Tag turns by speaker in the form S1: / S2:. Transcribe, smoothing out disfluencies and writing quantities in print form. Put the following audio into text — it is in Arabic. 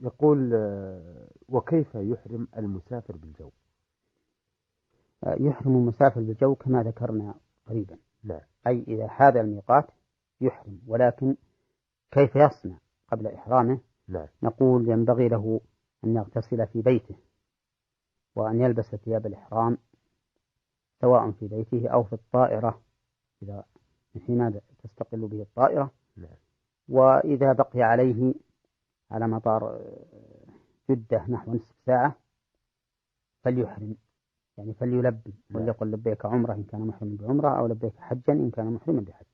S1: يقول وكيف يحرم المسافر بالجو؟
S2: يحرم المسافر بالجو كما ذكرنا قريبا.
S1: لا.
S2: أي إذا حاذ الميقات يحرم، ولكن كيف يصنع قبل إحرامه؟
S1: لا.
S2: نقول ينبغي له أن يغتسل في بيته، وأن يلبس ثياب الإحرام سواء في بيته أو في الطائرة إذا حين تستقل به الطائرة.
S1: لا.
S2: وإذا بقي عليه على مطار جدة نحو نصف ساعة فليحرم، يعني فليلبي وليقل لبيك عمرة إن كان محرما بعمرة، أو لبيك حجا إن كان محرما بحج.